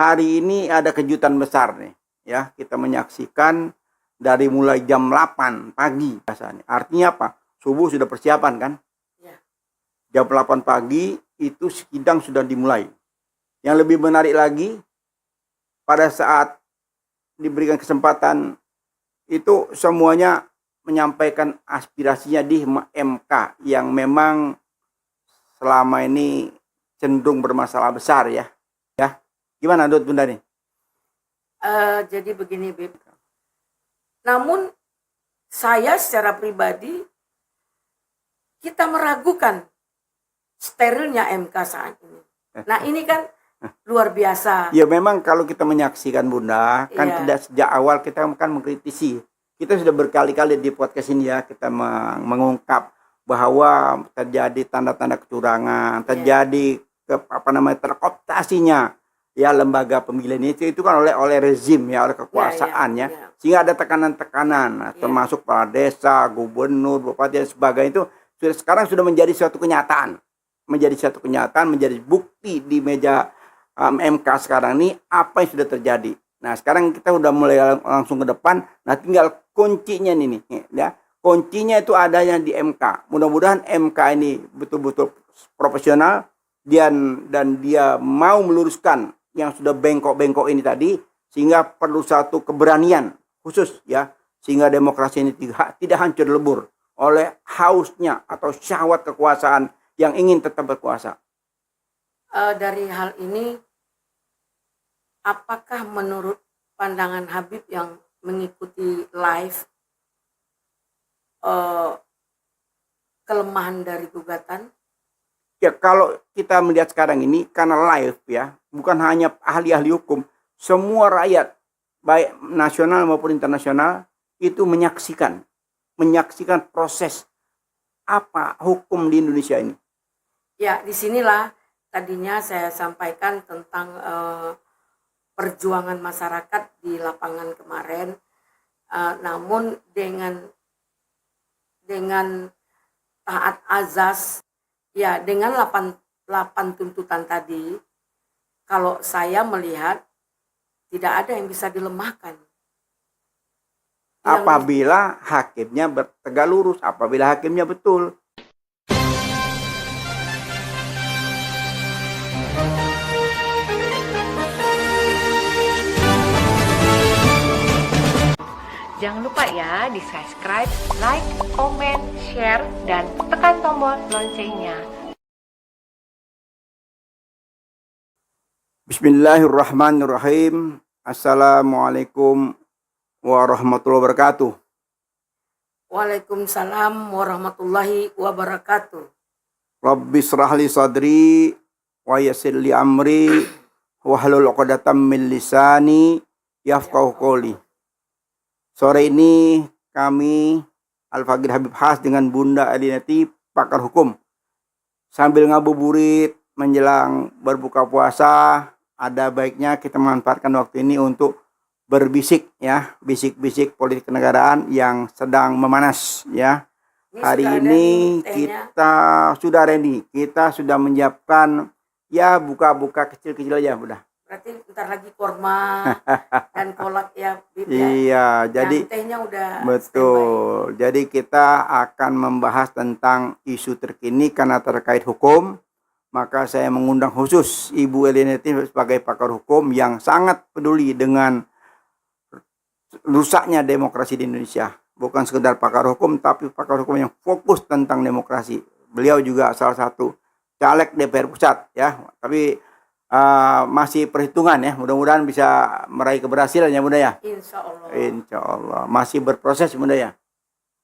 Hari ini ada kejutan besar nih, ya. Kita menyaksikan dari mulai jam 8 pagi biasanya. Artinya apa? Subuh sudah persiapan kan? Ya. Jam 8 pagi itu sidang sudah dimulai. Yang lebih menarik lagi, pada saat diberikan kesempatan itu semuanya menyampaikan aspirasinya di MK yang memang selama ini cenderung bermasalah besar ya. Ya, gimana menurut Bunda nih? Jadi begini, Bib. Namun saya secara pribadi kita meragukan sterilnya MK saat ini. Nah ini kan luar biasa. Ya memang kalau kita menyaksikan Bunda, kan Iya. tidak sejak awal kita kan mengkritisi. Kita sudah berkali-kali di podcast ini ya, kita mengungkap bahwa terjadi tanda-tanda kecurangan, terjadi terkooptasinya ya lembaga pemilihan itu kan oleh rezim ya, oleh kekuasaan ya. Sehingga ada tekanan-tekanan termasuk para desa, gubernur, bupati dan sebagainya itu sekarang sudah menjadi suatu kenyataan. Menjadi bukti di meja MK sekarang ini apa yang sudah terjadi. Nah, sekarang kita udah mulai langsung ke depan. Nah, tinggal kuncinya nih ya. Kuncinya itu adanya di MK. Mudah-mudahan MK ini betul-betul profesional dan dia mau meluruskan yang sudah bengkok-bengkok ini tadi, sehingga perlu satu keberanian khusus ya, sehingga demokrasi ini tidak hancur lebur oleh hausnya atau syahwat kekuasaan yang ingin tetap berkuasa. Dari hal ini, apakah menurut pandangan Habib yang mengikuti live kelemahan dari gugatan? Ya kalau kita melihat sekarang ini karena live ya, bukan hanya ahli-ahli hukum, semua rakyat baik nasional maupun internasional itu menyaksikan proses apa hukum di Indonesia ini. Ya, disinilah tadinya saya sampaikan tentang perjuangan masyarakat di lapangan kemarin, namun dengan taat azas, ya dengan 8 tuntutan tadi, kalau saya melihat tidak ada yang bisa dilemahkan. Apabila hakimnya tegak lurus, apabila hakimnya betul. Jangan lupa ya di subscribe, like, comment, share, dan tekan tombol loncengnya. Bismillahirrahmanirrahim. Assalamualaikum warahmatullahi wabarakatuh. Waalaikumsalam warahmatullahi wabarakatuh. Rabbi shrah li sadri wa yassir li amri wahlul 'uqdatam min lisani yafqahu qawli. Sore ini kami Al-Faqih Habib Has dengan Bunda Adinati pakar hukum sambil ngabuburit menjelang berbuka puasa, ada baiknya kita memanfaatkan waktu ini untuk berbisik ya, bisik-bisik politik kenegaraan yang sedang memanas ya. Hari ini kita sudah ready, kita sudah menyiapkan ya buka-buka kecil-kecil aja udah. Berarti ntar lagi kurma dan kolak ya, Bib, ya. Iya, jadi tehnya udah betul. Standby. Jadi kita akan membahas tentang isu terkini karena terkait hukum. Maka saya mengundang khusus Ibu Elineti sebagai pakar hukum yang sangat peduli dengan rusaknya demokrasi di Indonesia. Bukan sekedar pakar hukum, tapi pakar hukum yang fokus tentang demokrasi. Beliau juga salah satu caleg DPR Pusat ya. Tapi masih perhitungan ya, mudah-mudahan bisa meraih keberhasilan ya Bunda ya. Insya Allah. Insya Allah masih berproses Bunda ya.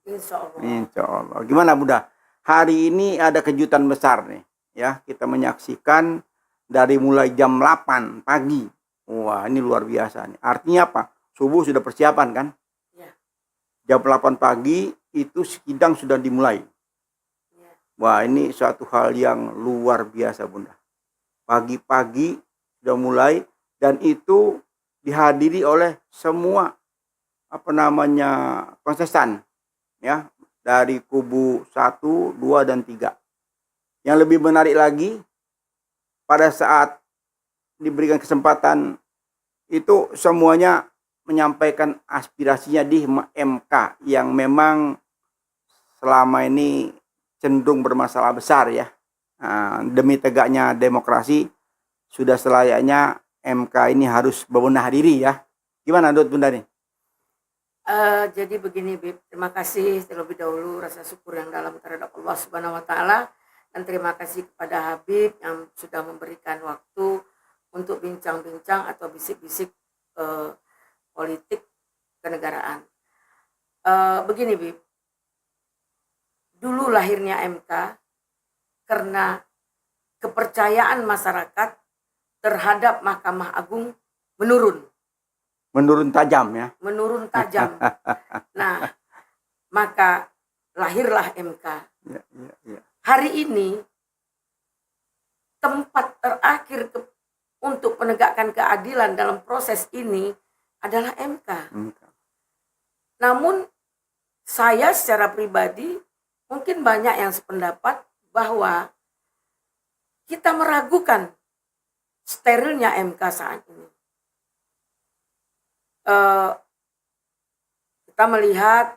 Insya Allah. Insya Allah. Gimana Bunda? Hari ini ada kejutan besar nih ya. Kita menyaksikan dari mulai jam 8 pagi. Wah ini luar biasa nih. Artinya apa? Subuh sudah persiapan kan? Ya. Jam 8 pagi itu sidang sudah dimulai. Ya. Wah ini suatu hal yang luar biasa Bunda. Pagi-pagi sudah mulai dan itu dihadiri oleh semua kontestan ya dari kubu 1, 2 dan 3. Yang lebih menarik lagi pada saat diberikan kesempatan itu semuanya menyampaikan aspirasinya di MK yang memang selama ini cenderung bermasalah besar ya. Demi tegaknya demokrasi sudah selayaknya MK ini harus berbenah diri ya. Gimana menurut Bunda nih? Jadi begini Bib, terima kasih terlebih dahulu rasa syukur yang dalam terhadap Allah Subhanahu wa taala, dan terima kasih kepada Habib yang sudah memberikan waktu untuk bincang-bincang atau bisik-bisik politik kenegaraan. Begini Bib, dulu lahirnya MK karena kepercayaan masyarakat terhadap Mahkamah Agung menurun tajam ya. Menurun tajam. Nah, maka lahirlah MK. Ya. Hari ini tempat terakhir untuk penegakkan keadilan dalam proses ini adalah MK. Namun saya secara pribadi mungkin banyak yang sependapat bahwa kita meragukan sterilnya MK saat ini. Kita melihat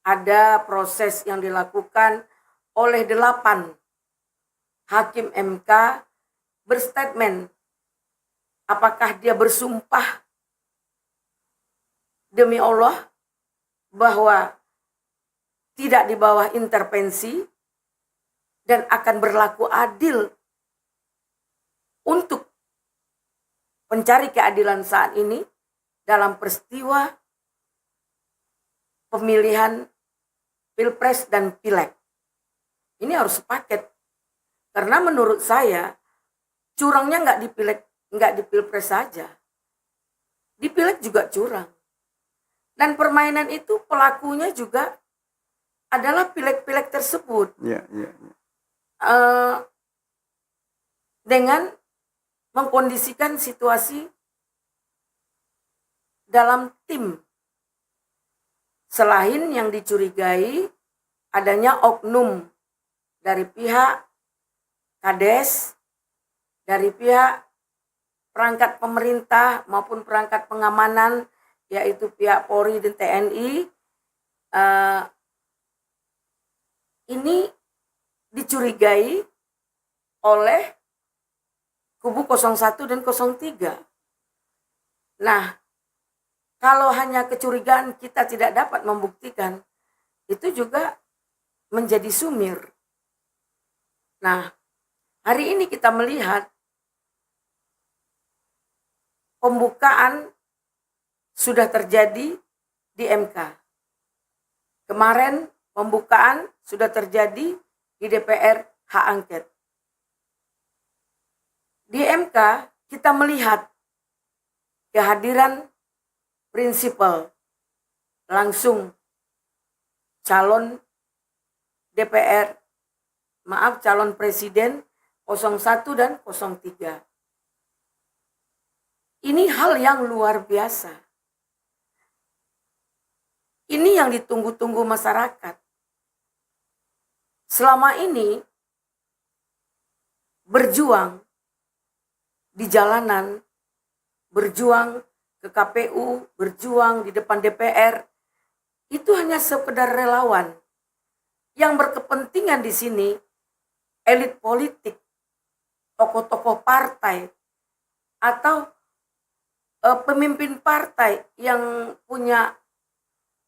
ada proses yang dilakukan oleh 8 hakim MK berstatement apakah dia bersumpah demi Allah bahwa tidak di bawah intervensi dan akan berlaku adil untuk mencari keadilan saat ini dalam peristiwa pemilihan Pilpres dan Pileg. Ini harus sepaket. Karena menurut saya curangnya nggak di Pilpres saja. Di Pileg juga curang. Dan permainan itu pelakunya juga adalah pileg-pileg tersebut. Dengan mengkondisikan situasi dalam tim. Selain yang dicurigai adanya oknum dari pihak Kades, dari pihak perangkat pemerintah maupun perangkat pengamanan, yaitu pihak Polri dan TNI, ini dicurigai oleh kubu 01 dan 03. Nah, kalau hanya kecurigaan kita tidak dapat membuktikan, itu juga menjadi sumir. Nah, hari ini kita melihat pembukaan sudah terjadi di MK. Kemarin pembukaan sudah terjadi di DPR hak angket. Di MK kita melihat kehadiran prinsipal langsung calon calon presiden 01 dan 03. Ini hal yang luar biasa. Ini yang ditunggu-tunggu masyarakat. Selama ini berjuang di jalanan, berjuang ke KPU, berjuang di depan DPR, itu hanya sekedar relawan. Yang berkepentingan di sini elit politik, tokoh-tokoh partai, atau pemimpin partai yang punya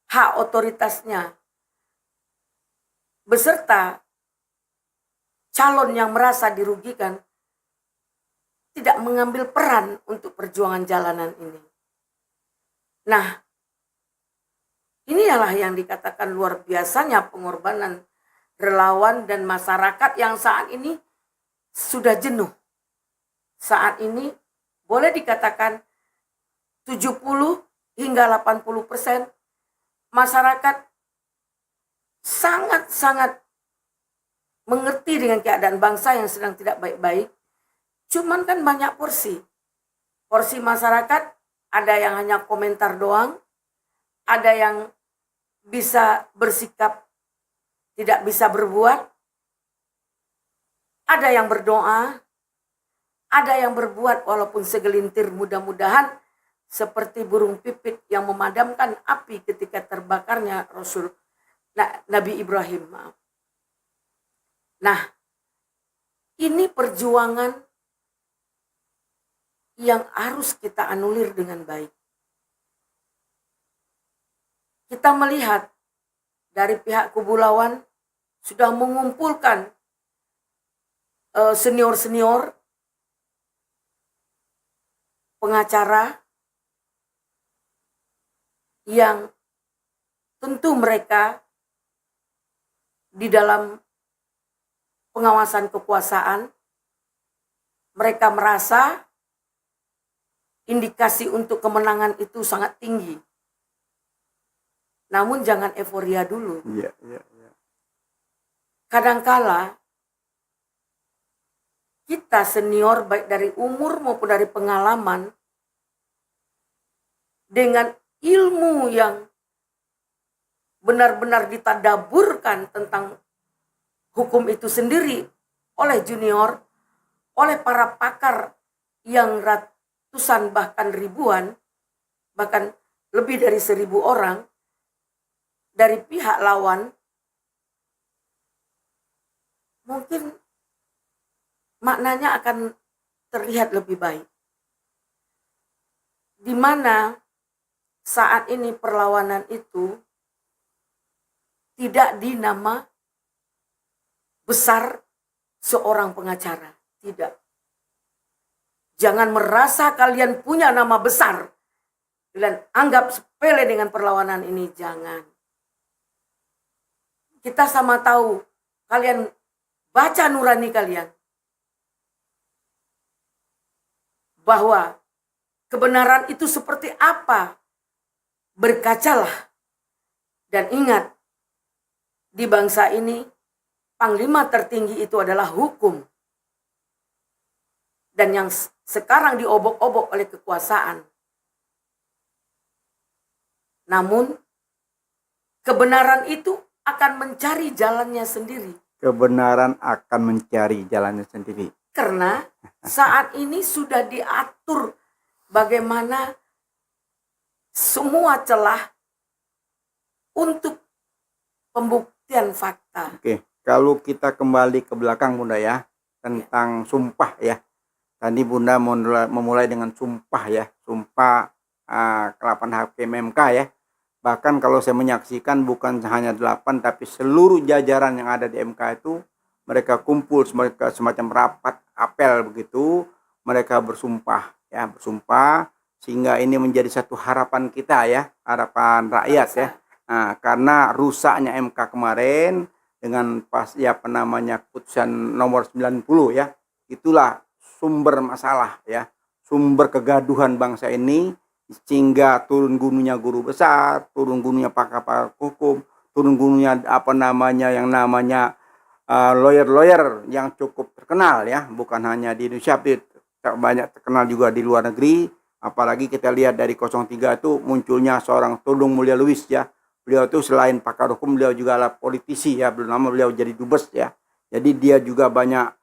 hak otoritasnya, beserta calon yang merasa dirugikan, tidak mengambil peran untuk perjuangan jalanan ini. Nah, inilah yang dikatakan luar biasanya pengorbanan relawan dan masyarakat yang saat ini sudah jenuh. Saat ini boleh dikatakan 70 hingga 80% masyarakat sangat-sangat mengerti dengan keadaan bangsa yang sedang tidak baik-baik. Cuman kan banyak porsi. Porsi masyarakat ada yang hanya komentar doang, ada yang bisa bersikap tidak bisa berbuat, ada yang berdoa, ada yang berbuat walaupun segelintir, mudah-mudahan seperti burung pipit yang memadamkan api ketika terbakarnya Nabi Ibrahim. Maaf. Nah, ini perjuangan yang harus kita anulir dengan baik. Kita melihat dari pihak kubu lawan sudah mengumpulkan senior-senior pengacara yang tentu mereka di dalam pengawasan kekuasaan, mereka merasa indikasi untuk kemenangan itu sangat tinggi. Namun jangan euforia dulu. Iya. Kadangkala kita senior baik dari umur maupun dari pengalaman dengan ilmu yang benar-benar ditadaburkan tentang hukum itu sendiri oleh junior, oleh para pakar yang ratusan bahkan ribuan, bahkan lebih dari 1.000 orang dari pihak lawan, mungkin maknanya akan terlihat lebih baik. Di mana saat ini perlawanan itu tidak di nama besar seorang pengacara. Tidak. Jangan merasa kalian punya nama besar. Kalian anggap sepele dengan perlawanan ini. Jangan. Kita sama tahu. Kalian baca nurani kalian. Bahwa kebenaran itu seperti apa. Berkacalah. Dan ingat. Di bangsa ini. Panglima tertinggi itu adalah hukum. Dan yang sekarang diobok-obok oleh kekuasaan. Namun, kebenaran itu akan mencari jalannya sendiri. Kebenaran akan mencari jalannya sendiri. Karena saat ini sudah diatur bagaimana semua celah untuk pembuktian fakta. Oke. Kalau kita kembali ke belakang Bunda ya, tentang sumpah ya. Tadi Bunda memulai dengan sumpah ya, sumpah ke-8 Hakim MK ya. Bahkan kalau saya menyaksikan bukan hanya 8 tapi seluruh jajaran yang ada di MK itu mereka kumpul, mereka semacam rapat apel begitu, mereka bersumpah ya, bersumpah sehingga ini menjadi satu harapan kita ya, harapan rakyat ya. Nah, karena rusaknya MK kemarin dengan putusan nomor 90 ya, itulah sumber masalah ya, sumber kegaduhan bangsa ini, sehingga turun gunungnya guru besar, turun gunungnya pakar hukum, turun gunungnya yang namanya lawyer-lawyer yang cukup terkenal ya, bukan hanya di Indonesia tapi banyak terkenal juga di luar negeri. Apalagi kita lihat dari 03 itu munculnya seorang Todung Mulya Lubis ya. Beliau itu selain pakar hukum, beliau juga adalah politisi ya. Belum lama beliau jadi dubes ya. Jadi dia juga banyak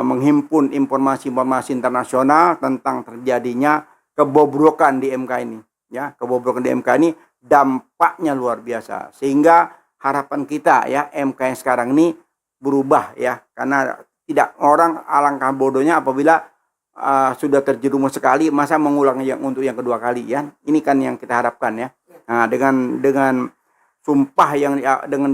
menghimpun informasi-informasi internasional tentang terjadinya kebobrokan di MK ini. Ya, kebobrokan di MK ini dampaknya luar biasa. Sehingga harapan kita ya, MK yang sekarang ini berubah ya. Karena tidak, orang alangkah bodohnya apabila sudah terjerumus sekali, masa mengulang untuk yang kedua kali ya. Ini kan yang kita harapkan ya. Nah, dengan sumpah yang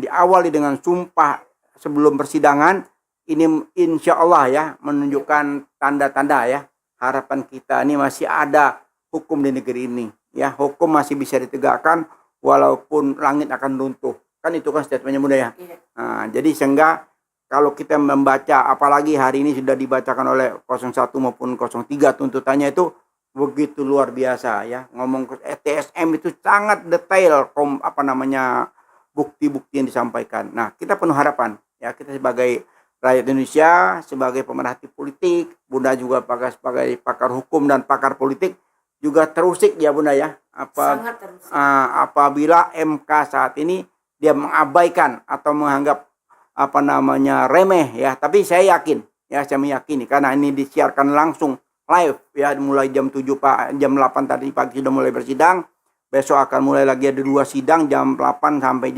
diawali dengan sumpah sebelum persidangan, ini insya Allah ya menunjukkan tanda-tanda ya, harapan kita ini masih ada hukum di negeri ini ya, hukum masih bisa ditegakkan walaupun langit akan runtuh, kan itu kan statementnya Bunda ya. Nah, jadi sehingga kalau kita membaca, apalagi hari ini sudah dibacakan oleh 01 maupun 03 tuntutannya itu begitu luar biasa ya, ngomong ke TSM itu sangat detail bukti-bukti yang disampaikan. Nah, kita penuh harapan ya, kita sebagai rakyat Indonesia, sebagai pemerhati politik, Bunda juga sebagai pakar hukum dan pakar politik juga terusik ya Bunda ya. Sangat terusik. Apabila MK saat ini dia mengabaikan atau menganggap remeh ya, tapi saya yakin Ya, saya meyakini karena ini disiarkan langsung live ya, mulai jam 7 Pak, jam 8 tadi pagi sudah mulai bersidang. Besok akan mulai lagi ada 2 sidang jam 8 sampai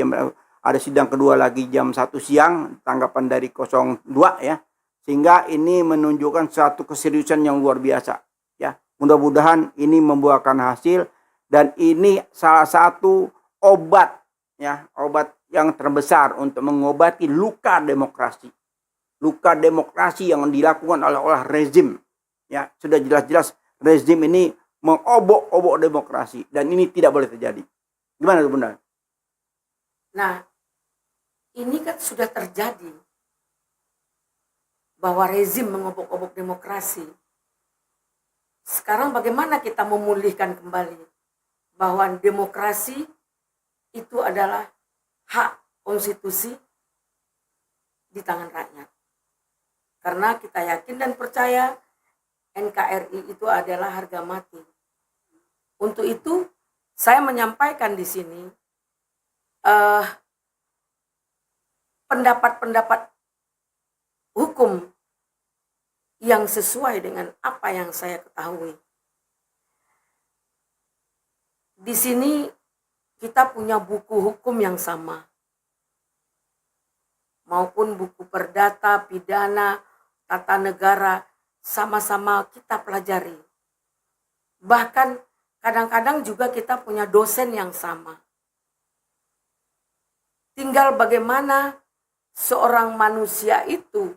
ada sidang kedua lagi jam 1 siang, tanggapan dari 02 ya. Sehingga ini menunjukkan satu keseriusan yang luar biasa ya. Mudah-mudahan ini membuahkan hasil dan ini salah satu obat ya, obat yang terbesar untuk mengobati luka demokrasi. Luka demokrasi yang dilakukan oleh rezim ya, sudah jelas-jelas rezim ini mengobok-obok demokrasi dan ini tidak boleh terjadi. Gimana Bunda? Nah, ini kan sudah terjadi bahwa rezim mengobok-obok demokrasi. Sekarang bagaimana kita memulihkan kembali bahwa demokrasi itu adalah hak konstitusi di tangan rakyat. Karena kita yakin dan percaya NKRI itu adalah harga mati. Untuk itu saya menyampaikan di sini pendapat-pendapat hukum yang sesuai dengan apa yang saya ketahui. Di sini kita punya buku hukum yang sama, maupun buku perdata, pidana, tata negara, sama-sama kita pelajari. Bahkan kadang-kadang juga kita punya dosen yang sama. Tinggal bagaimana seorang manusia itu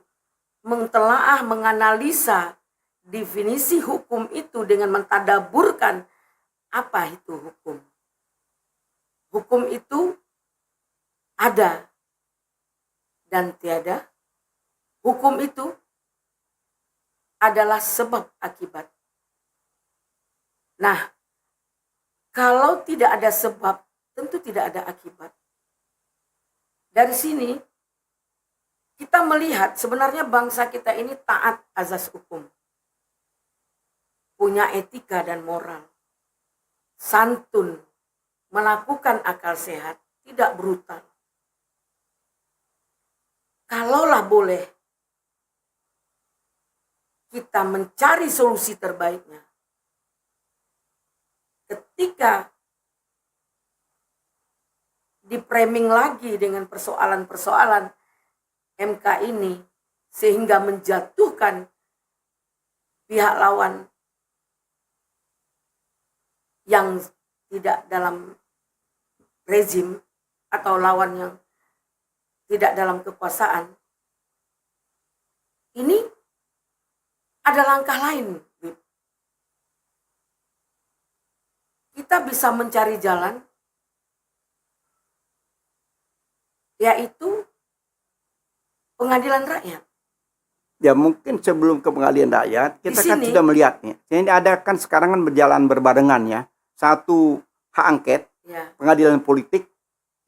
mentelaah, menganalisa definisi hukum itu dengan mentadaburkan apa itu hukum. Hukum itu ada dan tiada. Hukum itu adalah sebab akibat. Nah, kalau tidak ada sebab, tentu tidak ada akibat. Dari sini, kita melihat sebenarnya bangsa kita ini taat azas hukum. Punya etika dan moral. Santun, melakukan akal sehat, tidak brutal. Kalaulah boleh kita mencari solusi terbaiknya, ketika di-framing lagi dengan persoalan-persoalan MK ini, sehingga menjatuhkan pihak lawan yang tidak dalam rezim atau lawan yang tidak dalam kekuasaan, ini ada langkah lain. Kita bisa mencari jalan, yaitu pengadilan rakyat. Ya mungkin sebelum ke pengadilan rakyat, kita kan sini, sudah melihat nih. Ini ada kan sekarang kan berjalan berbarengan ya. Satu hak angket, ya, pengadilan politik,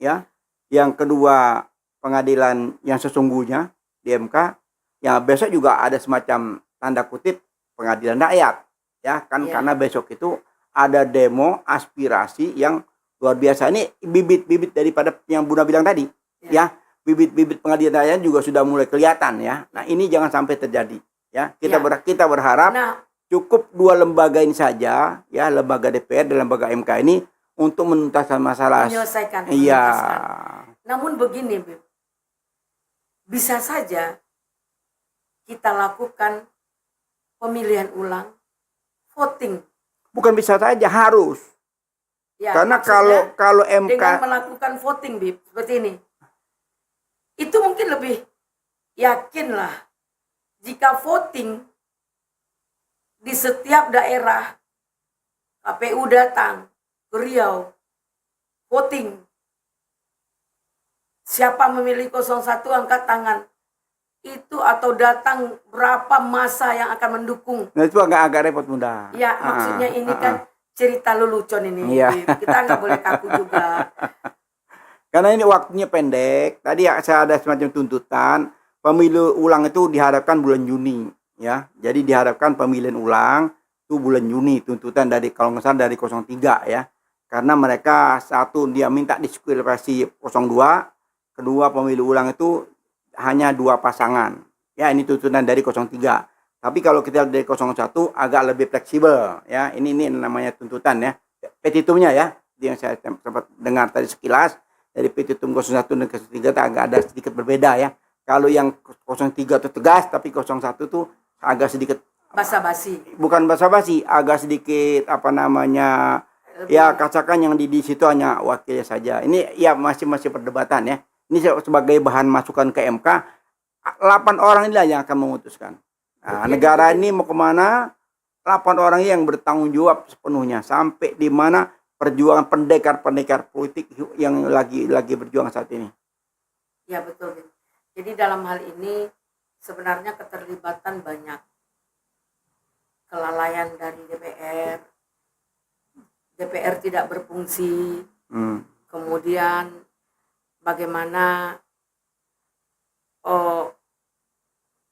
ya. Yang kedua pengadilan yang sesungguhnya di MK. Ya besok juga ada semacam tanda kutip pengadilan rakyat, ya kan ya. Karena besok itu ada demo aspirasi yang luar biasa. Ini bibit-bibit daripada yang Bunda bilang tadi, ya. Bibit-bibit pengadilan rakyat juga sudah mulai kelihatan ya. Nah ini jangan sampai terjadi ya. Kita berharap cukup 2 lembaga ini saja ya, lembaga DPR dan lembaga MK ini untuk menuntaskan masalah. Menyelesaikan. Iya. Namun begini, Bib, bisa saja kita lakukan pemilihan ulang, voting. Bukan bisa saja, harus. Ya, karena kalau MK dengan melakukan voting, Bib, seperti ini, itu mungkin lebih yakinlah jika voting di setiap daerah, KPU datang ke Riau, voting. Siapa memilih 01 angkat tangan. Itu atau datang berapa masa yang akan mendukung. Nah itu agak repot Bunda. Ya maksudnya ini kan cerita lelucon ini. Iya. Kita nggak boleh kaku juga. Karena ini waktunya pendek. Tadi saya ada semacam tuntutan. Pemilu ulang itu diharapkan bulan Juni. Ya, jadi diharapkan pemilihan ulang itu bulan Juni. Tuntutan dari kalau nggak salah dari 03 ya. Karena mereka satu dia minta diskualifikasi 02. Kedua pemilu ulang itu hanya 2 pasangan Ya, ini tuntutan dari 03. Tapi kalau kita lihat dari 01 agak lebih fleksibel ya. Ini namanya tuntutan ya. Petitumnya ya. Yang saya sempat dengar tadi sekilas dari petitum 01 dan 03 agak ada sedikit berbeda ya. Kalau yang 03 itu tegas, tapi 01 itu agak sedikit basa-basi. Bukan basa-basi, agak sedikit apa namanya ya, katakan yang di situ hanya wakilnya saja. Ini ya masih perdebatan ya. Ini sebagai bahan masukan ke MK. 8 orang inilah yang akan memutuskan. Nah, negara ini mau kemana? 8 orang yang bertanggung jawab sepenuhnya sampai di mana perjuangan pendekar politik yang lagi berjuang saat ini. Ya betul. Jadi dalam hal ini sebenarnya keterlibatan banyak. Kelalaian dari DPR tidak berfungsi. Kemudian bagaimana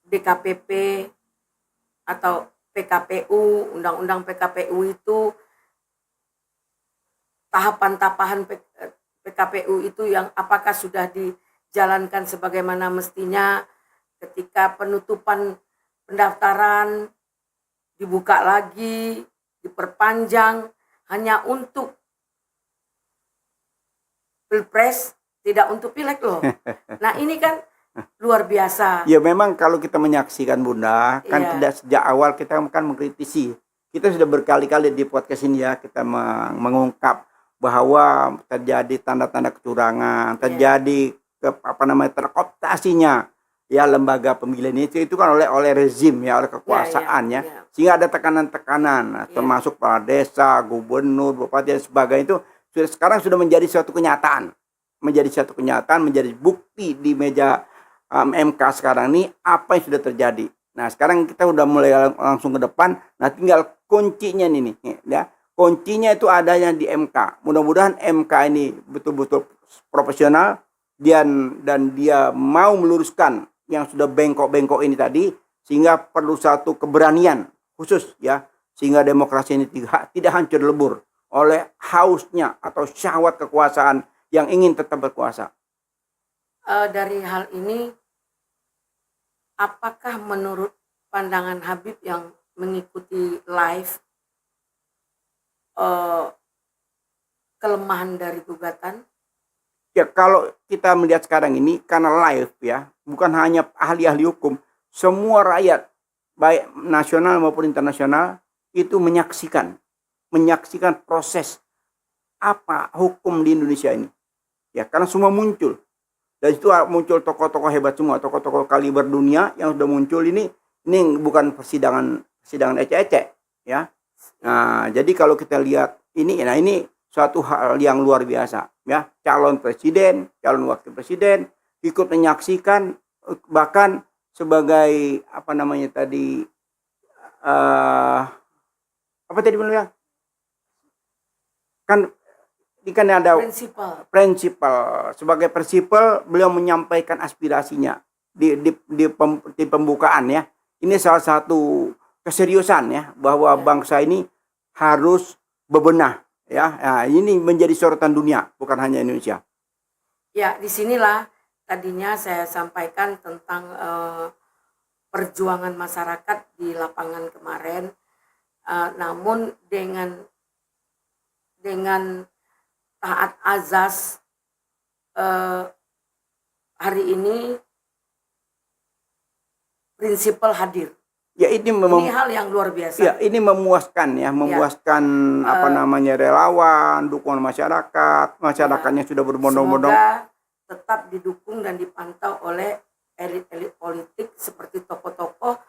DKPP atau PKPU, undang-undang PKPU itu tahapan PKPU itu yang apakah sudah dijalankan sebagaimana mestinya, ketika penutupan pendaftaran dibuka lagi, diperpanjang hanya untuk Pilpres, tidak untuk Pileg loh. Nah ini kan luar biasa. Ya memang kalau kita menyaksikan Bunda, kan Iya. tidak sejak awal kita kan mengkritisi. Kita sudah berkali-kali di podcast ini ya, kita mengungkap bahwa terjadi tanda-tanda kecurangan, terjadi terkooptasinya ya lembaga pemilihan itu kan oleh rezim ya, oleh kekuasaan ya. Sehingga ada tekanan-tekanan termasuk kepala desa, gubernur, bupati dan sebagainya itu sekarang sudah menjadi suatu kenyataan. Menjadi bukti di meja MK sekarang ini apa yang sudah terjadi. Nah, sekarang kita udah mulai langsung ke depan. Nah, tinggal kuncinya nih ya. Kuncinya itu adanya di MK. Mudah-mudahan MK ini betul-betul profesional dan dia mau meluruskan yang sudah bengkok-bengkok ini tadi, sehingga perlu satu keberanian khusus ya, sehingga demokrasi ini tidak hancur lebur oleh hausnya atau syahwat kekuasaan yang ingin tetap berkuasa. Dari hal ini, apakah menurut pandangan Habib yang mengikuti live kelemahan dari gugatan? Ya kalau kita melihat sekarang ini karena live ya, bukan hanya ahli-ahli hukum, semua rakyat baik nasional maupun internasional itu menyaksikan proses apa hukum di Indonesia ini. Ya karena semua muncul. Dan itu muncul tokoh-tokoh hebat semua, tokoh-tokoh kaliber dunia yang sudah muncul ini bukan persidangan ecek-ecek ya. Nah, jadi kalau kita lihat ini suatu hal yang luar biasa ya. Calon presiden, calon wakil presiden ikut menyaksikan, bahkan sebagai apa namanya tadi apa tadi bilang? Kan ada prinsipal. Sebagai prinsipal beliau menyampaikan aspirasinya di pembukaan ya. Ini salah satu keseriusan ya, bahwa bangsa ini harus bebenah ya. Nah, ini menjadi sorotan dunia, bukan hanya Indonesia. Ya, disinilah tadinya saya sampaikan tentang perjuangan masyarakat di lapangan kemarin, namun dengan taat azas hari ini prinsipal hadir. Ya ini hal yang luar biasa. Ya ini memuaskan ya, apa namanya relawan, dukungan masyarakatnya sudah berbondong-bondong. Semoga tetap didukung dan dipantau oleh elit-elit politik seperti tokoh-tokoh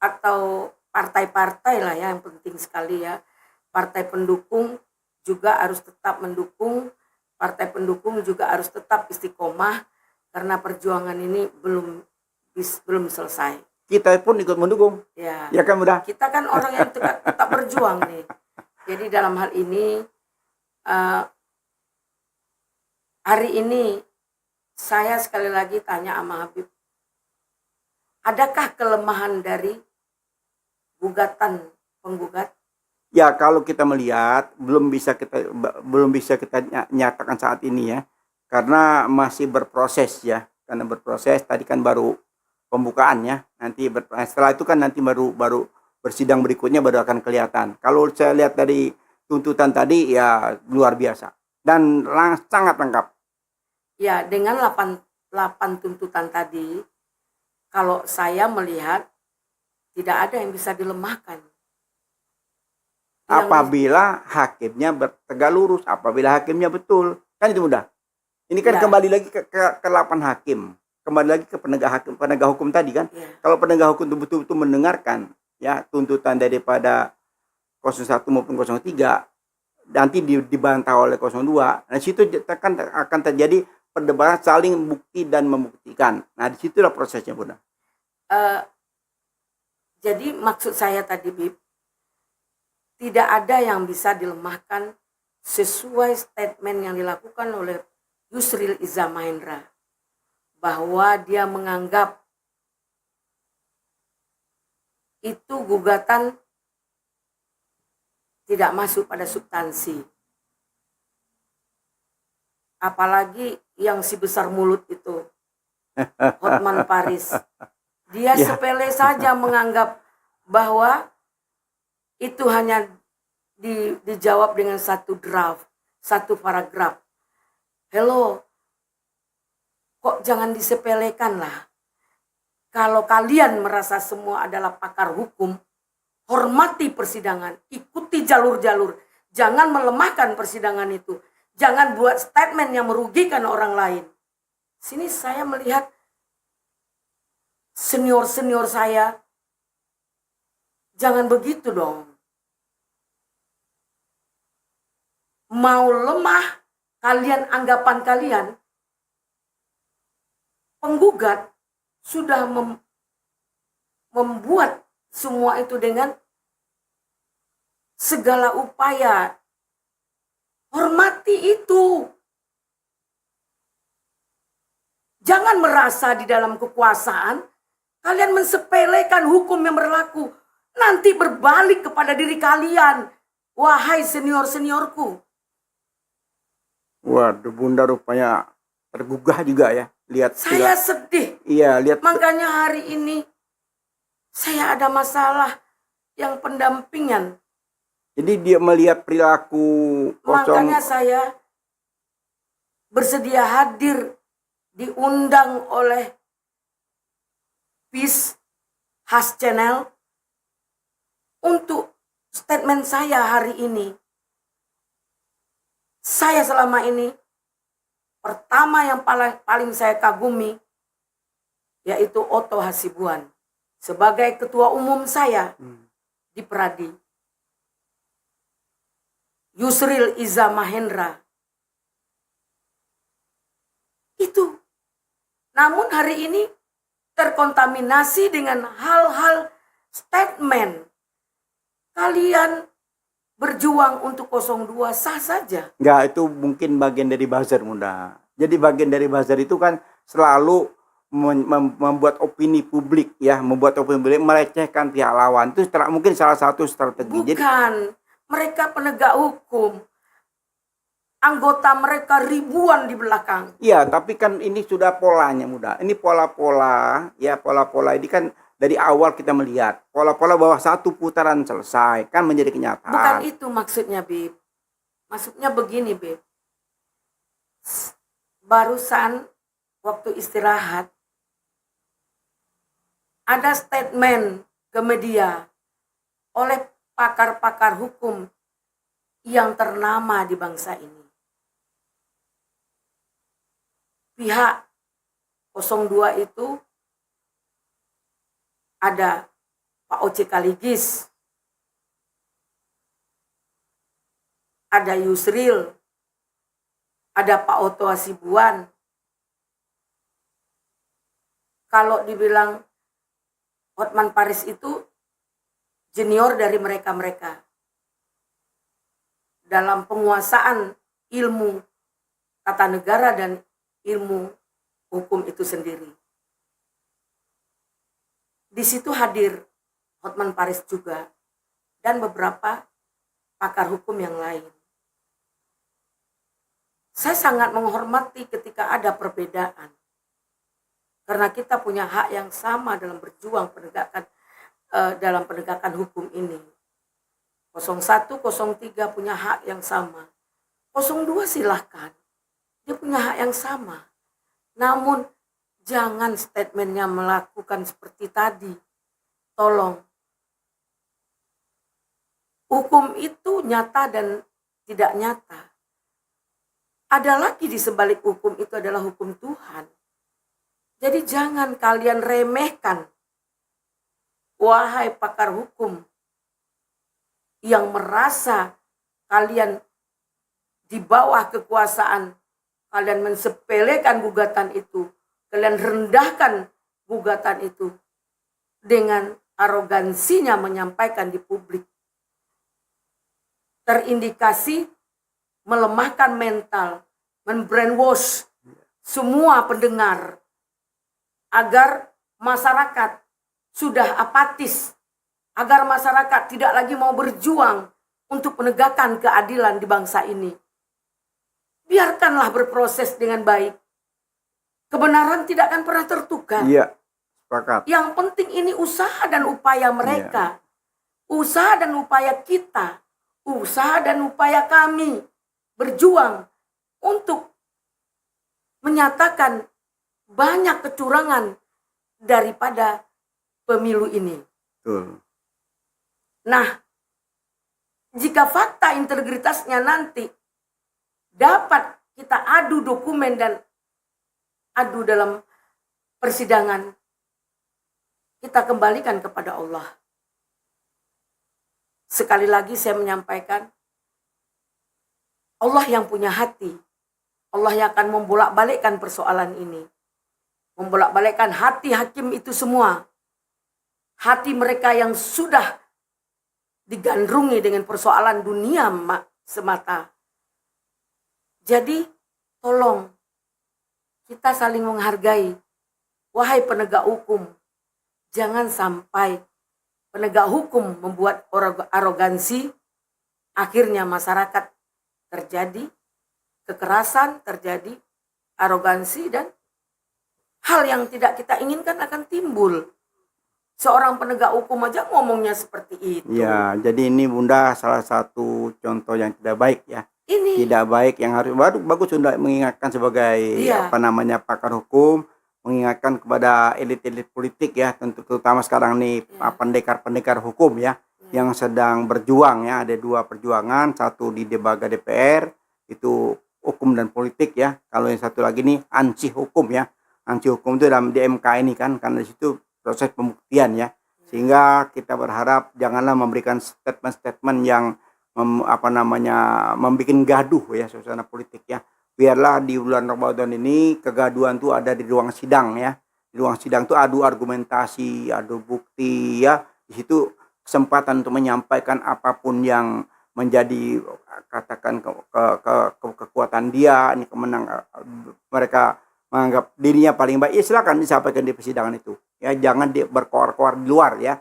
atau partai-partai lah ya, yang penting sekali ya. Partai pendukung juga harus tetap mendukung, partai pendukung juga harus tetap istiqomah karena perjuangan ini belum selesai. Kita pun ikut mendukung. Ya kan Bunda? Kita kan orang yang tetap berjuang nih. Jadi dalam hal ini hari ini saya sekali lagi tanya sama Habib, adakah kelemahan dari penggugat? Ya kalau kita melihat belum bisa kita nyatakan saat ini ya, karena masih berproses ya. Karena berproses tadi kan baru pembukaannya. Nanti setelah itu kan nanti baru bersidang berikutnya baru akan kelihatan. Kalau saya lihat dari tuntutan tadi ya luar biasa dan sangat lengkap. Ya, dengan 8 tuntutan tadi, kalau saya melihat tidak ada yang bisa dilemahkan. Apabila hakimnya tegak lurus, apabila hakimnya betul, kan itu mudah. Ini kan Ya. kembali lagi ke 8 hakim, kembali lagi ke penegak hukum tadi kan. Ya. Kalau penegak hukum itu betul-betul mendengarkan ya tuntutan daripada 01 maupun 03, nanti dibantah oleh 02. Nah, situ akan terjadi perdebatan saling bukti dan membuktikan. Nah, disitulah prosesnya, Bunda. Jadi maksud saya tadi, Bib, tidak ada yang bisa dilemahkan sesuai statement yang dilakukan oleh Yusril Iza Mahendra, bahwa dia menganggap itu gugatan tidak masuk pada substansi. Apalagi yang si besar mulut itu, Hotman Paris. Dia Ya. sepele saja menganggap bahwa itu hanya dijawab dengan satu draft, satu paragraf. Hello, kok jangan disepelekan lah. Kalau kalian merasa semua adalah pakar hukum, hormati persidangan, ikuti jalur-jalur. Jangan melemahkan persidangan itu. Jangan buat statement yang merugikan orang lain. Sini saya melihat senior-senior saya, jangan begitu dong. Mau lemah kalian, anggapan kalian, penggugat sudah membuat semua itu dengan segala upaya. Hormati itu. Jangan merasa di dalam kekuasaan kalian mensepelekan hukum yang berlaku. Nanti berbalik kepada diri kalian. Wahai senior-seniorku. Waduh, Bunda rupanya tergugah juga ya. Lihat. Saya sedih. Iya, lihat. Makanya hari ini saya ada masalah yang pendampingan. Jadi dia melihat perilaku Makanya saya bersedia hadir, diundang oleh Peace Has Channel untuk statement saya hari ini. Saya selama ini, pertama yang paling saya kagumi, yaitu Otto Hasibuan. Sebagai ketua umum saya di Peradi. Yusril Iza Mahendra. Itu. Namun hari ini terkontaminasi dengan hal-hal statement. Kalian berjuang untuk 02 sah saja. Enggak, itu mungkin bagian dari buzzer, Bunda. Jadi bagian dari buzzer itu kan selalu membuat opini publik ya, membuat opini publik melecehkan pihak lawan. Itu mungkin salah satu strategi. Bukan. Mereka penegak hukum. Anggota mereka ribuan di belakang. Iya, tapi kan ini sudah polanya, Bunda. Ini pola-pola, ya pola-pola ini kan dari awal kita melihat. Pola-pola bahwa satu putaran selesai, kan menjadi kenyataan. Bukan itu maksudnya, Bib. Maksudnya begini, Bib. Barusan waktu istirahat, ada statement ke media oleh pakar-pakar hukum yang ternama di bangsa ini. Pihak 02 itu ada Pak Oce Kaligis, ada Yusril, ada Pak Otto Hasibuan. Kalau dibilang Hotman Paris itu junior dari mereka-mereka dalam penguasaan ilmu tata negara dan ilmu hukum itu sendiri. Di situ hadir Hotman Paris juga dan beberapa pakar hukum yang lain. Saya sangat menghormati ketika ada perbedaan. Karena kita punya hak yang sama dalam berjuang dalam penegakan hukum ini. 01, 03 punya hak yang sama. 02 silahkan. Dia punya hak yang sama. Namun jangan statementnya melakukan seperti tadi. Tolong. Hukum itu nyata dan tidak nyata. Ada lagi di sebalik hukum itu adalah hukum Tuhan. Jadi jangan kalian remehkan, wahai pakar hukum, yang merasa kalian di bawah kekuasaan, kalian mensepelekan gugatan itu, kalian rendahkan gugatan itu dengan arogansinya menyampaikan di publik. Terindikasi melemahkan mental, membrainwash semua pendengar agar masyarakat sudah apatis, agar masyarakat tidak lagi mau berjuang untuk menegakkan keadilan di bangsa ini. Biarkanlah berproses dengan baik. Kebenaran tidak akan pernah tertukar. Iya, sepakat. Yang penting ini usaha dan upaya mereka. Usaha dan upaya kita. Usaha dan upaya kami berjuang untuk menyatakan banyak kecurangan daripada pemilu ini. Betul. Nah, jika fakta integritasnya nanti dapat kita adu dokumen dan adu dalam persidangan, kita kembalikan kepada Allah. Sekali lagi saya menyampaikan, Allah yang punya hati. Allah yang akan membolak-balikkan persoalan ini. Membolak-balikkan hati hakim itu semua. Hati mereka yang sudah digandrungi dengan persoalan dunia semata. Jadi tolong kita saling menghargai. Wahai penegak hukum, jangan sampai penegak hukum membuat arogansi, akhirnya masyarakat terjadi kekerasan, terjadi arogansi, dan hal yang tidak kita inginkan akan timbul. Seorang penegak hukum aja ngomongnya seperti itu. Ya, jadi ini Bunda salah satu contoh yang tidak baik ya. Ini Tidak baik yang harus bagus Bunda mengingatkan sebagai pakar hukum, mengingatkan kepada elit-elit politik ya, terutama sekarang nih pendekar-pendekar hukum ya, yang sedang berjuang ya. Ada dua perjuangan, satu di Lembaga DPR itu hukum dan politik ya. Kalau yang satu lagi nih ansi hukum ya. Ansi hukum itu dalam DMK ini kan, karena di situ proses pembuktian ya. Sehingga kita berharap janganlah memberikan statement-statement yang membuat gaduh ya suasana politik ya. Biarlah di bulan Ramadan ini kegaduhan itu ada di ruang sidang ya. Di ruang sidang itu adu argumentasi, adu bukti ya. Di situ kesempatan untuk menyampaikan apapun yang menjadi katakan kekuatan dia, ini kemenang mereka menganggap dirinya paling baik, ya silakan disampaikan di persidangan itu. Ya, jangan berkoar-koar di luar ya.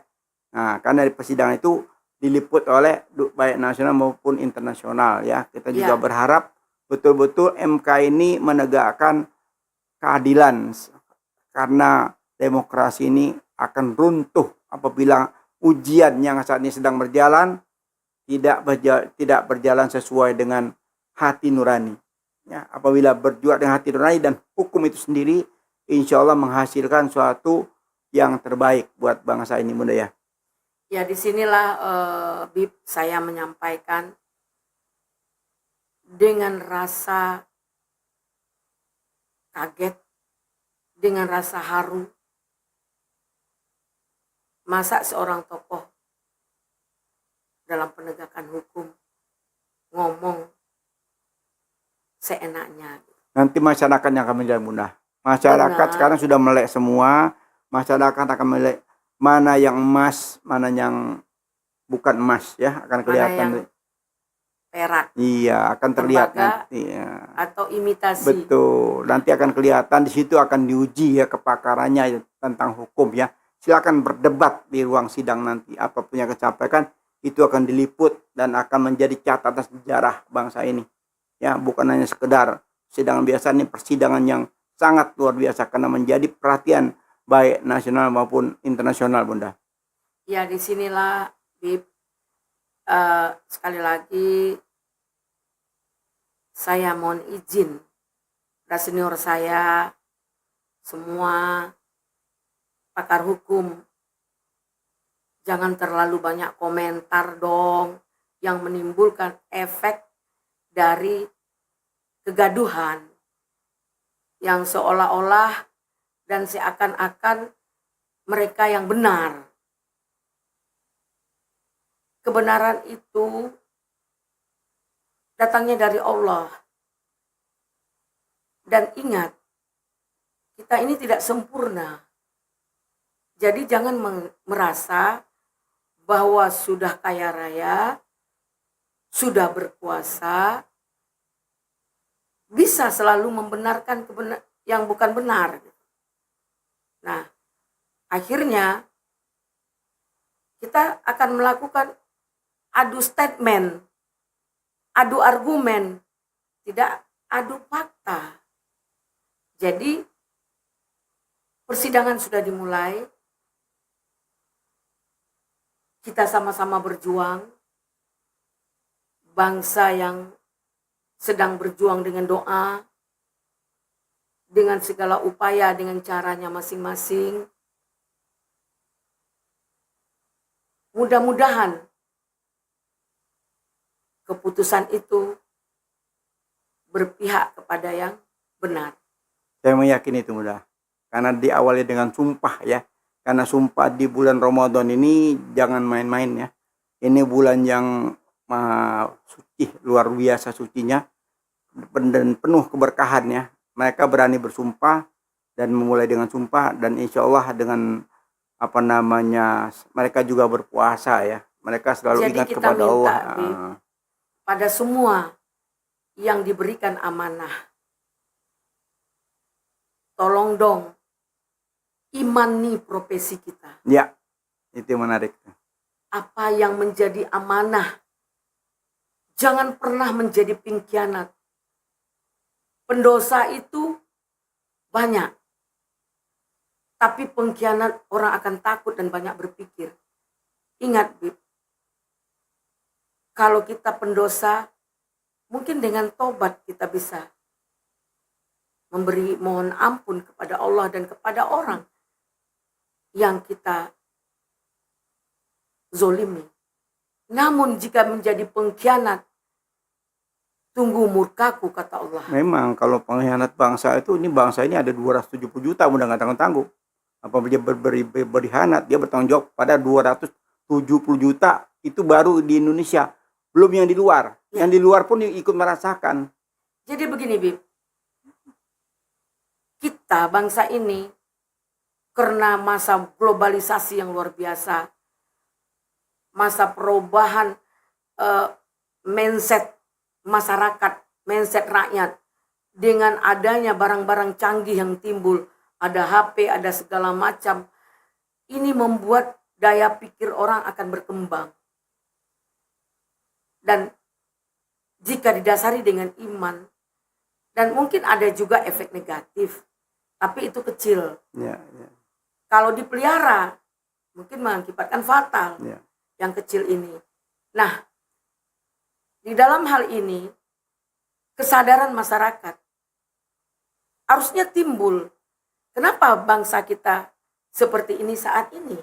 Nah, karena di persidangan itu diliput oleh baik nasional maupun internasional ya. Kita juga berharap betul-betul MK ini menegakkan keadilan, karena demokrasi ini akan runtuh apabila ujian yang saat ini sedang berjalan tidak berjalan sesuai dengan hati nurani. Ya, apabila berjuang dengan hati nurani dan hukum itu sendiri, insya Allah menghasilkan suatu yang terbaik buat bangsa ini Bunda ya. Ya, disinilah Bib saya menyampaikan dengan rasa kaget, dengan rasa haru. Masa seorang tokoh dalam penegakan hukum ngomong seenaknya. Nanti masyarakat yang akan menilai Bunda. Masyarakat sekarang sudah melek semua. Masyarakat akan melek mana yang emas, mana yang bukan emas ya, akan kelihatan. Mana yang perak. Iya, akan terlihat nanti ya. Atau imitasi. Betul. Nanti akan kelihatan, di situ akan diuji ya kepakarannya tentang hukum ya. Silakan berdebat di ruang sidang nanti. Apapun yang disampaikan itu akan diliput dan akan menjadi catatan sejarah bangsa ini. Ya, bukan hanya sekedar persidangan biasa, ini persidangan yang sangat luar biasa karena menjadi perhatian baik nasional maupun internasional, Bunda. Ya, disinilah Bib, sekali lagi saya mohon izin dan senior saya semua pakar hukum, jangan terlalu banyak komentar dong yang menimbulkan efek dari kegaduhan yang seolah-olah dan seakan-akan mereka yang benar. Kebenaran itu datangnya dari Allah. Dan ingat, kita ini tidak sempurna. Jadi jangan merasa bahwa sudah kaya raya, sudah berkuasa, bisa selalu membenarkan yang bukan benar. Nah, akhirnya kita akan melakukan adu statement, adu argumen, tidak adu fakta. Jadi persidangan sudah dimulai, kita sama-sama berjuang, bangsa yang sedang berjuang dengan doa, dengan segala upaya, dengan caranya masing-masing. Mudah-mudahan keputusan itu berpihak kepada yang benar. Saya meyakini itu, Bunda. Karena diawali dengan sumpah ya. Karena sumpah di bulan Ramadan ini jangan main-main ya. Ini bulan yang maha suci, luar biasa sucinya. Dan penuh keberkahan ya. Mereka berani bersumpah dan memulai dengan sumpah. Dan insya Allah dengan mereka juga berpuasa ya. Mereka selalu Jadi ingat kita kepada minta, Allah. pada semua yang diberikan amanah, tolong dong imani profesi kita. Ya, itu menarik. Apa yang menjadi amanah, jangan pernah menjadi pengkhianat. Pendosa itu banyak, tapi pengkhianat orang akan takut dan banyak berpikir. Ingat, Bib, kalau kita pendosa, mungkin dengan tobat kita bisa memberi mohon ampun kepada Allah dan kepada orang yang kita zolimi. Namun jika menjadi pengkhianat, tunggu murkaku, kata Allah. Memang kalau pengkhianat bangsa itu, ini bangsa ini ada 270 juta, udah nggak tanggung-tanggung. Apabila dia berkhianat, dia bertanggung jawab pada 270 juta, itu baru di Indonesia. Belum yang di luar. Ya. Yang di luar pun ikut merasakan. Jadi begini, Bib. Kita bangsa ini karena masa globalisasi yang luar biasa, masa perubahan mindset masyarakat, mindset rakyat, dengan adanya barang-barang canggih yang timbul, ada HP, ada segala macam, ini membuat daya pikir orang akan berkembang. Dan jika didasari dengan iman, dan mungkin ada juga efek negatif, tapi itu kecil. Ya, ya. Kalau dipelihara, mungkin mengakibatkan fatal. Ya. Yang kecil ini. Nah, di dalam hal ini, kesadaran masyarakat harusnya timbul. Kenapa bangsa kita seperti ini saat ini?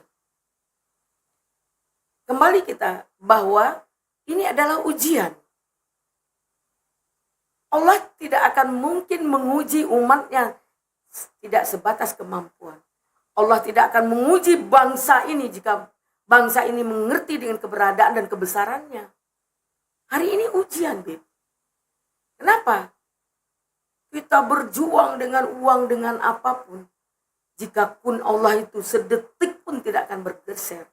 Kembali kita bahwa ini adalah ujian. Allah tidak akan mungkin menguji umatnya tidak sebatas kemampuan. Allah tidak akan menguji bangsa ini jika bangsa ini mengerti dengan keberadaan dan kebesarannya. Hari ini ujian, Bib. Kenapa? Kita berjuang dengan uang, dengan apapun. Jika kun Allah itu sedetik pun tidak akan bergeser.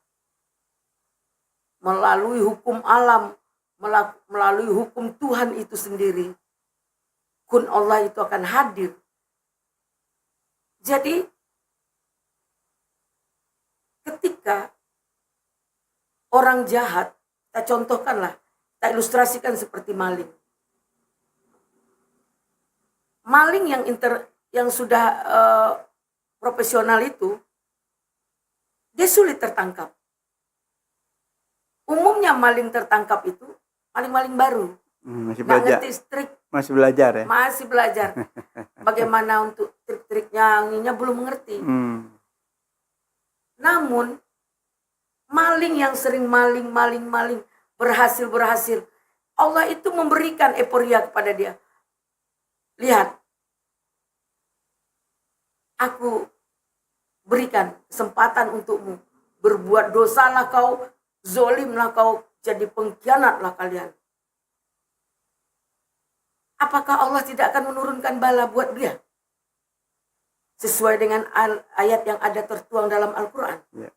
Melalui hukum alam, melalui hukum Tuhan itu sendiri, kun Allah itu akan hadir. Jadi, ketika orang jahat, kita contohkanlah, kita ilustrasikan seperti maling. Maling yang yang sudah profesional itu, dia sulit tertangkap. Umumnya maling tertangkap itu maling-maling baru, Masih nggak belajar. ngerti trik, Masih belajar ya. masih belajar. Bagaimana untuk trik-triknya, ininya belum mengerti. Namun maling yang sering maling berhasil, Allah itu memberikan euforia kepada dia. Lihat, aku berikan kesempatan untukmu. Berbuat dosalah kau, zolimlah kau, jadi pengkhianatlah kalian. Apakah Allah tidak akan menurunkan bala buat dia? Sesuai dengan ayat yang ada tertuang dalam Al-Quran. Ya.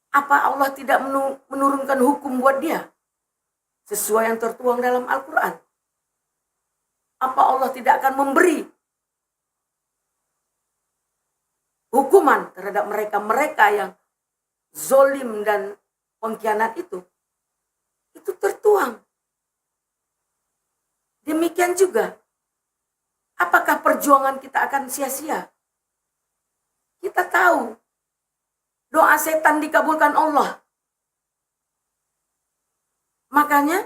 Apa Allah tidak menurunkan hukum buat dia? Sesuai yang tertuang dalam Al-Quran. Apa Allah tidak akan memberi hukuman terhadap mereka yang zolim dan pengkhianat itu? Itu tertuang. Demikian juga, apakah perjuangan kita akan sia-sia? Kita tahu doa setan dikabulkan Allah. Makanya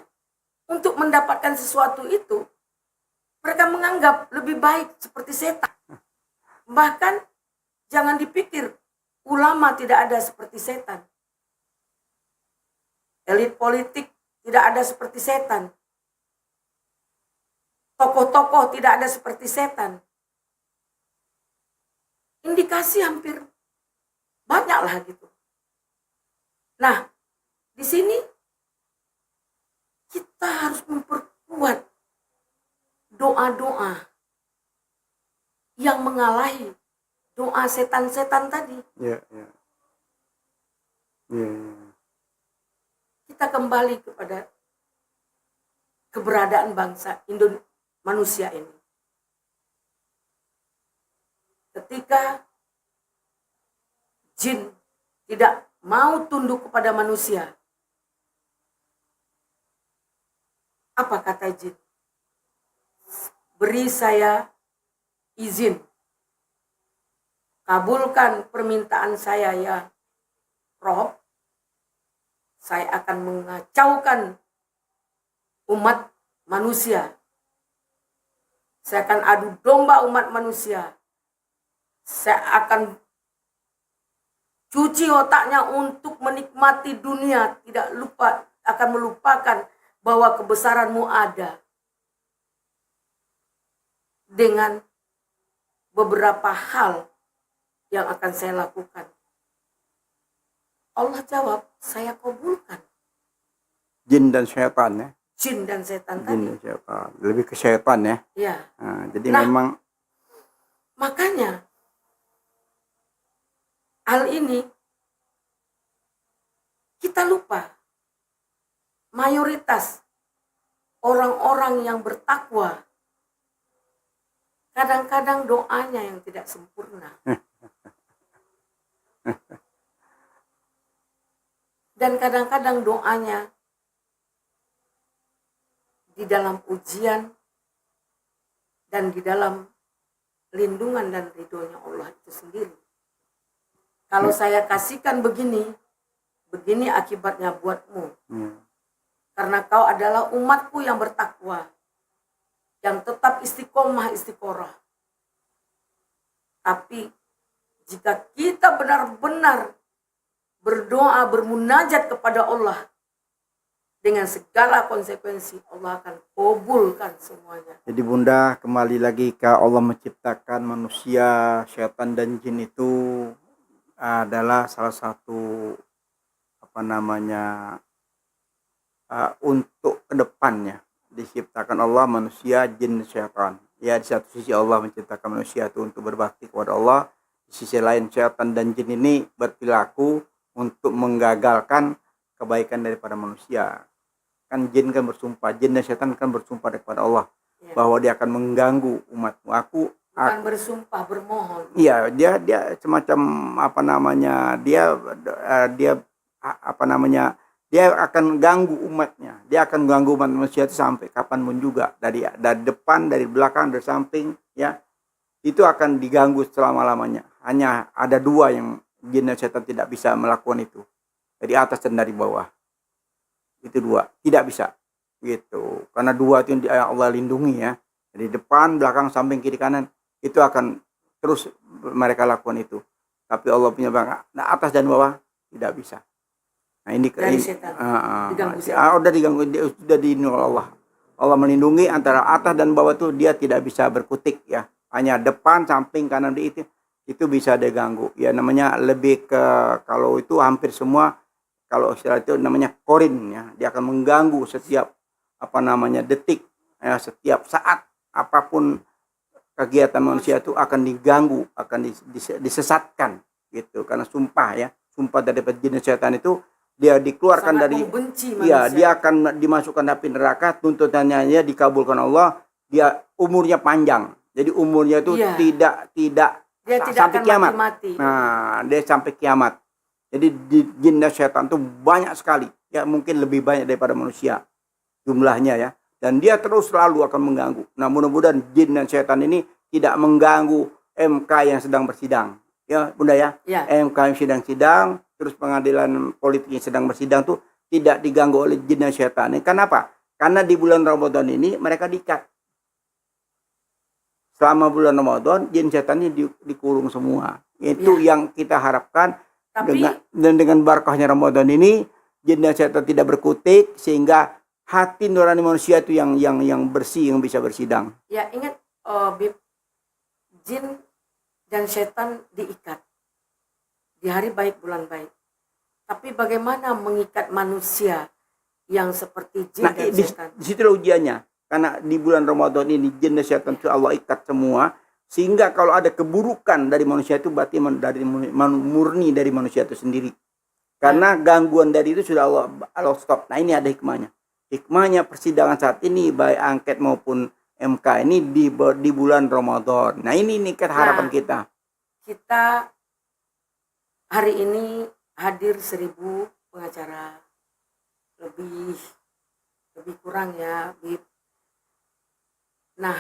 untuk mendapatkan sesuatu itu, mereka menganggap lebih baik seperti setan. Bahkan jangan dipikir ulama tidak ada seperti setan. Elit politik tidak ada seperti setan. Tokoh-tokoh tidak ada seperti setan. Indikasi hampir banyaklah gitu. Nah, di sini kita harus memperkuat doa-doa yang mengalahi doa setan-setan tadi. Ya. Kita kembali kepada keberadaan bangsa manusia ini. Ketika jin tidak mau tunduk kepada manusia, apa kata jin? Beri saya izin, kabulkan permintaan saya ya Rob, saya akan mengacaukan umat manusia. Saya akan adu domba umat manusia. Saya akan cuci otaknya untuk menikmati dunia, tidak lupa, akan melupakan bahwa kebesaranmu ada. Dengan beberapa hal yang akan saya lakukan. Allah jawab, saya kabulkan. Jin dan syaitan ya. Jin dan setan Jin tadi. dan syaitan. Lebih ke syaitan ya. Ya. Nah, jadi Nah, memang makanya hal ini kita lupa. Mayoritas orang-orang yang bertakwa kadang-kadang doanya yang tidak sempurna. Dan kadang-kadang doanya di dalam ujian dan di dalam lindungan dan ridhonya Allah itu sendiri. Kalau saya kasihkan begini akibatnya buatmu. Karena kau adalah umatku yang bertakwa, yang tetap istiqoroh. Tapi jika kita benar-benar berdoa, bermunajat kepada Allah dengan segala konsekuensi, Allah akan kabulkan semuanya. Jadi Bunda, kembali lagi ke Allah menciptakan manusia, syaitan dan jin itu adalah salah satu untuk kedepannya diciptakan Allah manusia, jin, dan syaitan. Ya, di satu sisi Allah menciptakan manusia itu untuk berbakti kepada Allah, di sisi lain syaitan dan jin ini berperilaku untuk menggagalkan kebaikan daripada manusia. Kan jin kan bersumpah, jin dan syaitan kan bersumpah kepada Allah bahwa dia akan mengganggu umatmu. Bukan bersumpah, bermohon. Iya, dia semacam dia akan ganggu umatnya. Dia akan ganggu umat manusia itu sampai kapanpun juga, dari depan, dari belakang, dari samping, ya. itu akan diganggu selama-lamanya. Hanya ada dua yang jin dan setan tidak bisa melakukan itu. Dari atas dan dari bawah. Itu dua, tidak bisa. Gitu. Karena dua itu yang Allah lindungi ya. Dari depan, belakang, samping, kiri, kanan. Itu akan terus mereka lakukan itu. Tapi Allah punya bangga. Nah, atas dan bawah tidak bisa. Nah ini Dari setan. Diganggu udah diganggu, sudah dilindungi oleh Allah. Allah melindungi antara atas dan bawah tuh dia tidak bisa berkutik ya. Hanya depan, samping, kanan itu bisa diganggu. Ya namanya lebih ke kalau itu hampir semua kalau istilah itu namanya korin ya. Dia akan mengganggu setiap detik ya, setiap saat apapun kegiatan manusia itu akan diganggu, akan disesatkan gitu. Karena sumpah daripada jin dan setan itu dia dikeluarkan sangat dari membenci ya manusia. dia akan dimasukkan api neraka, tuntutannya dikabulkan Allah, dia umurnya panjang. Jadi umurnya itu tidak dia tidak sampai akan kiamat. mati. Nah, dia sampai kiamat. Jadi jin dan setan itu banyak sekali. Ya mungkin lebih banyak daripada manusia jumlahnya ya. Dan dia terus selalu akan mengganggu. Nah, mudah-mudahan jin dan setan ini tidak mengganggu MK yang sedang bersidang. Ya, Bunda ya. MK yang sedang sidang, terus pengadilan politik yang sedang bersidang tuh tidak diganggu oleh jin dan setan. Kenapa? Karena di bulan Ramadan ini mereka diikat. Selama bulan Ramadan, jin setannya dikurung semua. Itu yang kita harapkan. Tapi dengan barakahnya Ramadan ini, jin dan setan tidak berkutik sehingga hati nurani manusia itu yang bersih, yang bisa bersidang. Ya ingat, Bib, jin dan setan diikat di hari baik bulan baik. Tapi bagaimana mengikat manusia yang seperti jin dan setan? Di situ ujiannya. Karena di bulan Ramadan ini jin dan setan itu Allah ikat semua, sehingga kalau ada keburukan dari manusia itu berarti murni dari manusia itu sendiri. Karena gangguan dari itu sudah Allah stop. Nah ini ada hikmahnya. Hikmahnya persidangan saat ini baik angket maupun MK ini di bulan Ramadan. Nah ini kan harapan kita. Kita hari ini hadir 1000 pengacara, lebih kurang ya, Bib. Nah,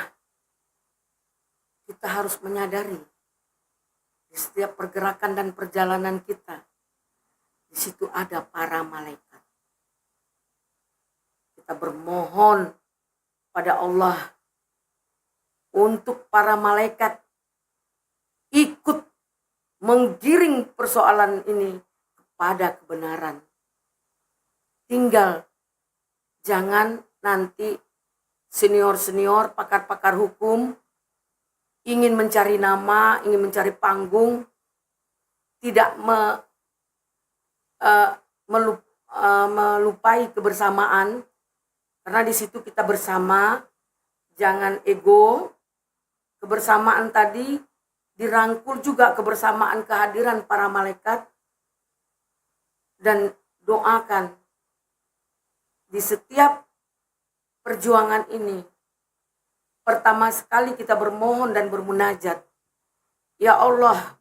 kita harus menyadari di setiap pergerakan dan perjalanan kita, di situ ada para malaikat. Kita bermohon pada Allah untuk para malaikat ikut menggiring persoalan ini kepada kebenaran. Tinggal jangan nanti senior-senior, pakar-pakar hukum ingin mencari nama, ingin mencari panggung, tidak melupai kebersamaan, karena di situ kita bersama. Jangan ego. Kebersamaan tadi dirangkul juga kebersamaan kehadiran para malaikat, dan doakan di setiap perjuangan ini. Pertama sekali kita bermohon dan bermunajat. Ya Allah,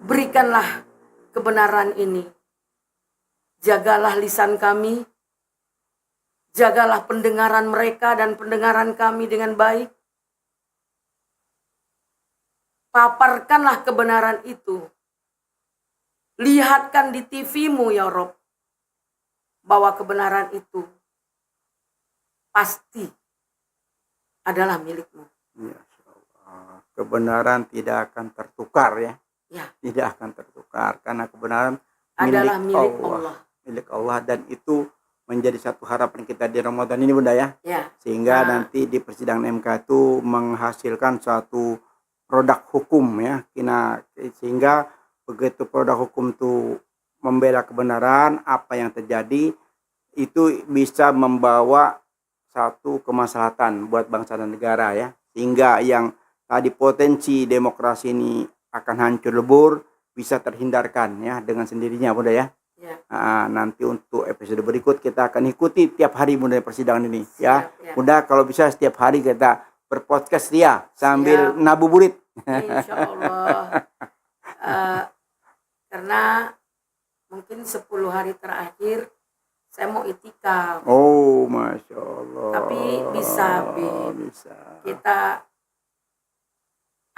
berikanlah kebenaran ini. Jagalah lisan kami. Jagalah pendengaran mereka dan pendengaran kami dengan baik. Paparkanlah kebenaran itu. Lihatkan di TV-mu ya Rob, bahwa kebenaran itu pasti adalah milikmu. Ya, kebenaran tidak akan tertukar ya. Tidak akan tertukar karena kebenaran adalah milik Allah. Milik Allah, dan itu menjadi satu harapan kita di Ramadan ini Bunda ya. Sehingga nanti di persidangan MK itu menghasilkan suatu produk hukum ya. Sehingga begitu produk hukum itu membela kebenaran, apa yang terjadi itu bisa membawa satu kemaslahatan buat bangsa dan negara ya. Sehingga yang tadi potensi demokrasi ini akan hancur lebur bisa terhindarkan ya dengan sendirinya Bunda ya. Nanti untuk episode berikut kita akan ikuti tiap hari Bunda persidangan ini ya. Bunda kalau bisa setiap hari kita berpodcast ya sambil ngabuburit. Insya Allah. Karena mungkin 10 hari terakhir saya mau itikaf. Oh, Masya Allah. Tapi bisa, Bib. Bisa. Kita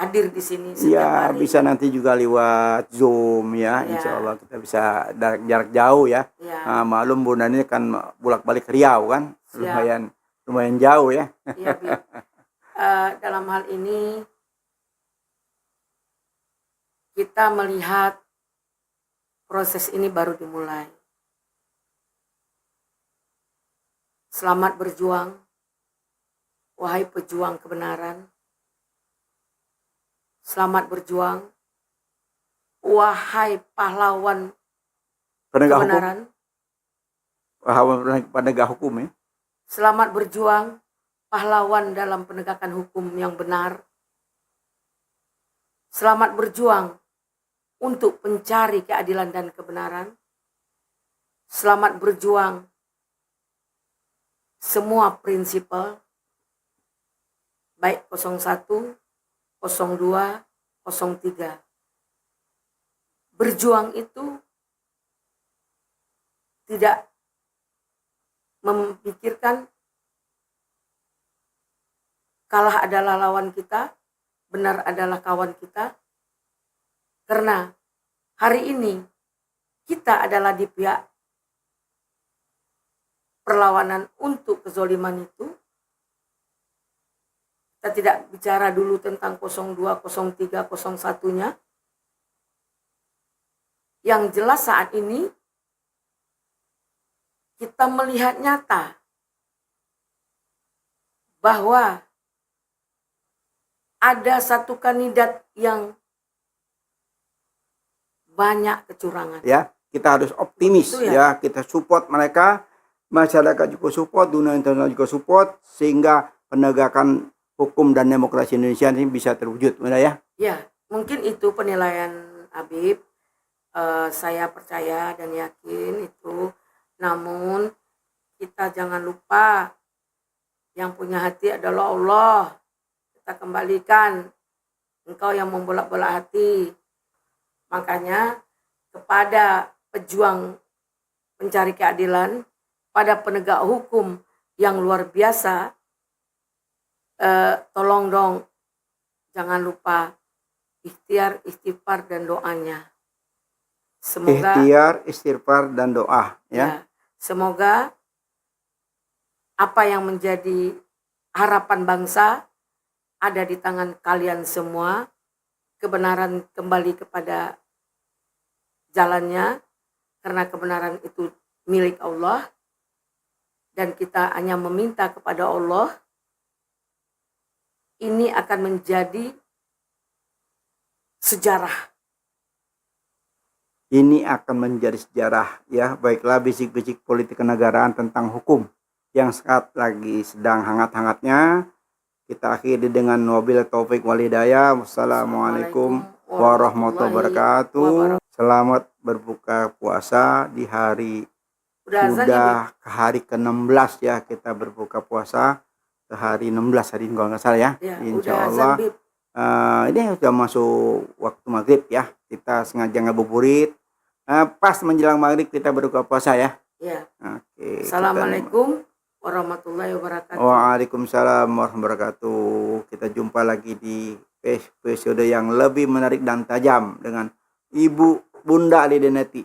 hadir di sini setiap Ya, hari. bisa nanti juga lewat Zoom ya. Ya. Insya Allah kita bisa jarak jauh ya. Ya, Maklum Bunda ini kan bolak-balik Riau kan. Siap. Lumayan jauh ya. ya Bib. Dalam hal ini kita melihat proses ini baru dimulai. Selamat berjuang, wahai pejuang kebenaran. Selamat berjuang, wahai pahlawan Penegak hukum. kebenaran. Penegak hukum ya. Selamat berjuang, pahlawan dalam penegakan hukum yang benar. Selamat berjuang untuk mencari keadilan dan kebenaran. Selamat berjuang semua prinsipal, baik 01, 02, 03. Berjuang itu tidak memikirkan kalah adalah lawan kita, benar adalah kawan kita. Karena hari ini kita adalah di pihak perlawanan untuk kezoliman itu. Kita tidak bicara dulu tentang 02, 03, 01-nya. Yang jelas saat ini kita melihat nyata bahwa ada satu kandidat yang banyak kecurangan. Ya, kita harus optimis Itu ya. Kita support mereka, masyarakat juga support, dunia internasional juga support, sehingga penegakan hukum dan demokrasi Indonesia ini bisa terwujud, benar ya? Ya, mungkin itu penilaian Habib. Saya percaya dan yakin itu. Namun kita jangan lupa yang punya hati adalah Allah. Kita kembalikan, Engkau yang membolak-bolak hati. Makanya kepada pejuang mencari keadilan, pada penegak hukum yang luar biasa, tolong dong jangan lupa ikhtiar, istighfar dan doanya. Semoga Ikhtiar, istighfar dan doa ya. Semoga apa yang menjadi harapan bangsa ada di tangan kalian semua. Kebenaran kembali kepada jalannya, karena kebenaran itu milik Allah. Dan kita hanya meminta kepada Allah, ini akan menjadi sejarah. Ini akan menjadi sejarah ya. Baiklah, bisik-bisik politik kenegaraan tentang hukum yang saat lagi sedang hangat-hangatnya. Kita akhiri dengan wabillahi taufik wal hidayah. Wassalamualaikum warahmatullahi wabarakatuh. Selamat berbuka puasa di hari sudah ke hari ke-16 ya, kita berbuka puasa ke hari 16 hari ini kalau nggak salah ya. Insya Allah ini sudah masuk waktu maghrib ya. Kita sengaja ngabuburit. Pas menjelang maghrib kita berbuka puasa ya. Ya. Oke. Assalamualaikum warahmatullahi wabarakatuh. Waalaikumsalam warahmatullahi wabarakatuh. Kita jumpa lagi di episode yang lebih menarik dan tajam dengan Ibu Bunda Lideneti.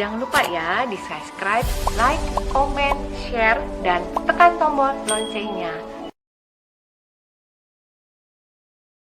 Jangan lupa ya di subscribe, like, comment, share, dan tekan tombol loncengnya.